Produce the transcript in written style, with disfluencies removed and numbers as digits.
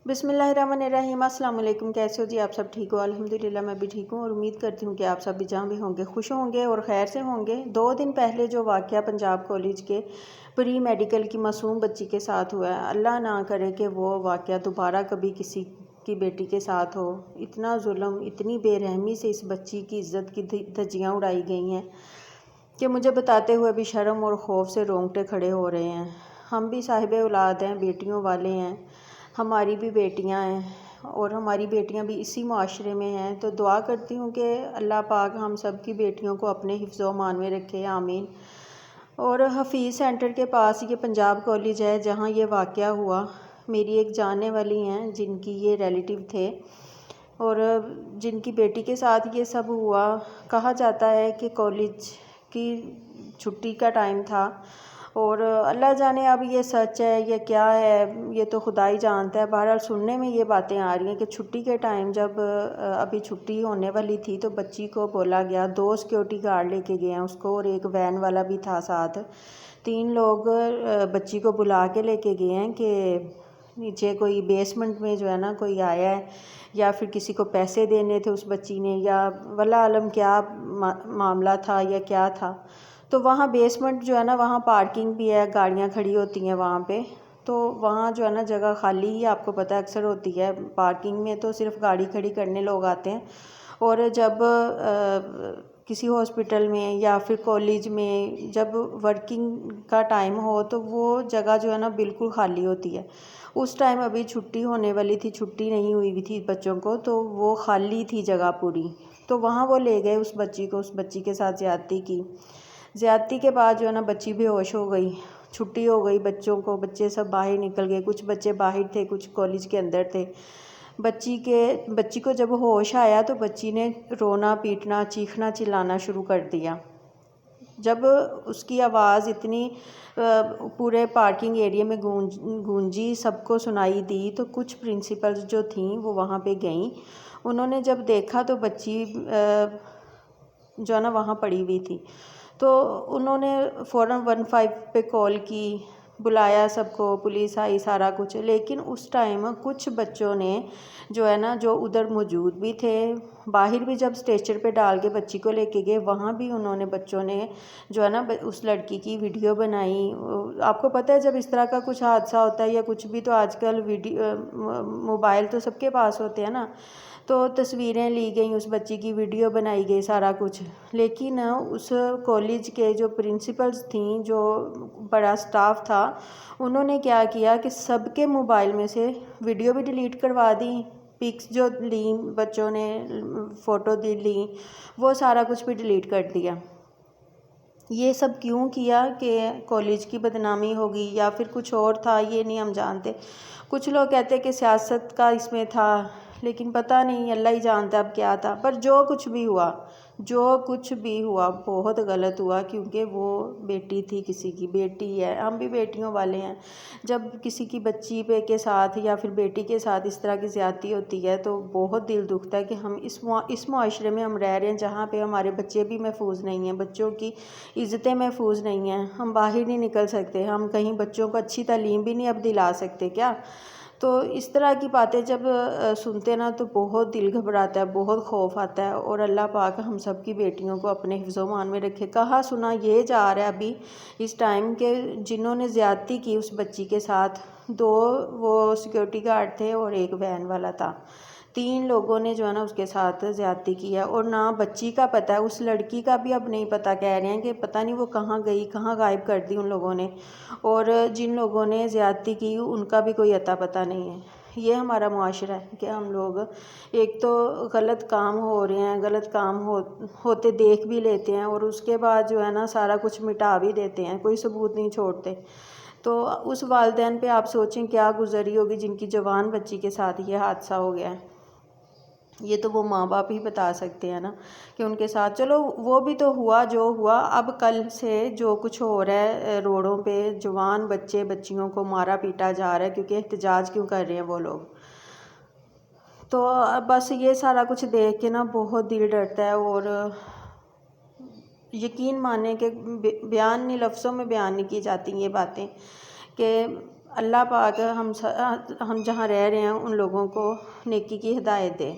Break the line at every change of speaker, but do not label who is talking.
बिस्मिल्लाहिर्रहमानिर्रहीम। अस्सलाम वालेकुम। कैसे हो जी आप सब? ठीक हो? अल्हम्दुलिल्लाह मैं भी ठीक हूँ और उम्मीद करती हूँ कि आप सब भी जहाँ भी होंगे खुश होंगे और खैर से होंगे। 2 दिन पहले जो वाक़या पंजाब कॉलेज के प्री मेडिकल की मासूम बच्ची के साथ हुआ है, अल्लाह ना करे कि वो वाक़या दोबारा कभी किसी की बेटी के साथ हो। इतना जुल्म, इतनी बेरहमी से इस बच्ची की इज़्ज़त की धज्जियाँ उड़ाई गई हैं कि मुझे बताते हुए भी शर्म और खौफ से रोंगटे खड़े हो रहे हैं। हम भी साहिब औलाद हैं, बेटियों वाले हैं, हमारी भी बेटियां हैं और हमारी बेटियां भी इसी मुआशरे में हैं। तो दुआ करती हूँ कि अल्लाह पाक हम सब की बेटियों को अपने हिफ्ज़ व अमान में रखे, आमीन। और हफीज़ सेंटर के पास ये पंजाब कॉलेज है जहाँ ये वाक़या हुआ। मेरी एक जानने वाली हैं जिनकी ये रिलेटिव थे और जिनकी बेटी के साथ ये सब हुआ। कहा जाता है कि कॉलेज की छुट्टी का टाइम था और अल्लाह जाने अब ये सच है या क्या है, ये तो खुदा ही जानता है। बहरहाल सुनने में ये बातें आ रही हैं कि छुट्टी के टाइम जब अभी छुट्टी होने वाली थी तो बच्ची को बोला गया, 2 सिक्योरिटी गार्ड लेके गए हैं उसको और एक वैन वाला भी था साथ। 3 लोग बच्ची को बुला के लेके गए हैं कि नीचे कोई बेसमेंट में जो है ना कोई आया है या फिर किसी को पैसे देने थे उस बच्ची ने, या वल्लाह आलम क्या मामला था या क्या था। तो वहाँ बेसमेंट जो है ना वहाँ पार्किंग भी है, गाड़ियाँ खड़ी होती हैं वहाँ पे। तो वहाँ जो है ना जगह खाली ही आपको पता है अक्सर होती है। पार्किंग में तो सिर्फ गाड़ी खड़ी करने लोग आते हैं और जब किसी हॉस्पिटल में या फिर कॉलेज में जब वर्किंग का टाइम हो तो वो जगह जो है ना बिल्कुल खाली होती है। उस टाइम अभी छुट्टी होने वाली थी, छुट्टी नहीं हुई थी बच्चों को, तो वो खाली थी जगह पूरी। तो वहाँ वो ले गए उस बच्ची को, उस बच्ची के साथ ज़्यादती की। ज़्यादती के बाद जो है ना बच्ची बेहोश हो गई, छुट्टी हो गई बच्चों को, बच्चे सब बाहर निकल गए। कुछ बच्चे बाहर थे, कुछ कॉलेज के अंदर थे। बच्ची को जब होश आया तो बच्ची ने रोना पीटना, चीखना चिल्लाना शुरू कर दिया। जब उसकी आवाज़ इतनी पूरे पार्किंग एरिया में गूंजी, सबको सुनाई दी, तो कुछ प्रिंसिपल्स जो थीं वो वहाँ पे गईं। उन्होंने जब देखा तो बच्ची जो है ना वहाँ पड़ी हुई थी। तो उन्होंने फ़ौरन 15 पे कॉल की, बुलाया सबको, पुलिस आई, सारा कुछ। लेकिन उस टाइम कुछ बच्चों ने जो है ना जो उधर मौजूद भी थे, बाहर भी जब स्ट्रेचर पे डाल के बच्ची को लेके गए वहाँ भी उन्होंने बच्चों ने जो है ना उस लड़की की वीडियो बनाई। आपको पता है जब इस तरह का कुछ हादसा होता है या कुछ भी तो आजकल मोबाइल तो सबके पास होते हैं ना, तो तस्वीरें ली गई, उस बच्ची की वीडियो बनाई गई, सारा कुछ। लेकिन उस कॉलेज के जो प्रिंसिपल्स थीं, जो बड़ा स्टाफ था, उन्होंने क्या किया कि सबके मोबाइल में से वीडियो भी डिलीट करवा दी, पिक्स जो ली बच्चों ने, फ़ोटो ली, वो सारा कुछ भी डिलीट कर दिया। ये सब क्यों किया कि कॉलेज की बदनामी होगी या फिर कुछ और था, ये नहीं हम जानते। कुछ लोग कहते हैं कि सियासत का इसमें था, लेकिन पता नहीं, अल्लाह ही जानता अब क्या था। पर जो कुछ भी हुआ बहुत गलत हुआ, क्योंकि वो बेटी थी, किसी की बेटी है, हम भी बेटियों वाले हैं। जब किसी की बच्ची पे के साथ या फिर बेटी के साथ इस तरह की ज़्यादती होती है तो बहुत दिल दुखता है कि हम इस मुआशरे में हम रह रहे हैं जहाँ पे हमारे बच्चे भी महफूज नहीं हैं, बच्चों की इज़्ज़तें महफूज नहीं हैं, हम बाहर नहीं निकल सकते, हम कहीं बच्चों को अच्छी तालीम भी नहीं अब दिला सकते क्या। तो इस तरह की बातें जब सुनते ना तो बहुत दिल घबराता है, बहुत खौफ आता है। और अल्लाह पाक हम सब की बेटियों को अपने हिफ्ज़-ओ-मान में रखे। कहा सुना ये जा रहा है अभी इस टाइम के जिन्होंने ज़्यादती की उस बच्ची के साथ, 2 वो सिक्योरिटी गार्ड थे और एक वैन वाला था। 3 लोगों ने जो है ना उसके साथ ज़्यादती की है और ना बच्ची का पता है, उस लड़की का भी अब नहीं पता। कह रहे हैं कि पता नहीं वो कहाँ गई, कहाँ गायब कर दी उन लोगों ने, और जिन लोगों ने ज़्यादती की उनका भी कोई अता पता नहीं है। ये हमारा मुआशरा है कि हम लोग एक तो गलत काम हो रहे हैं, गलत काम होते देख भी लेते हैं और उसके बाद जो है ना सारा कुछ मिटा भी देते हैं, कोई सबूत नहीं छोड़ते। तो उस वालिदैन पे आप सोचें क्या गुजरी होगी जिनकी जवान बच्ची के साथ ये हादसा हो गया है। ये तो वो माँ बाप ही बता सकते हैं ना कि उनके साथ, चलो वो भी तो हुआ जो हुआ। अब कल से जो कुछ हो रहा है रोडों पे, जवान बच्चे बच्चियों को मारा पीटा जा रहा है क्योंकि एहतजाज क्यों कर रहे हैं वो लोग। तो बस ये सारा कुछ देख के ना बहुत दिल डरता है और यकीन माने कि बयान नहीं, लफ्ज़ों में बयान नहीं की जाती ये बातें कि اللہ پاک ہم جہاں رہ رہے ہیں ان لوگوں کو نیکی کی ہدایت دے۔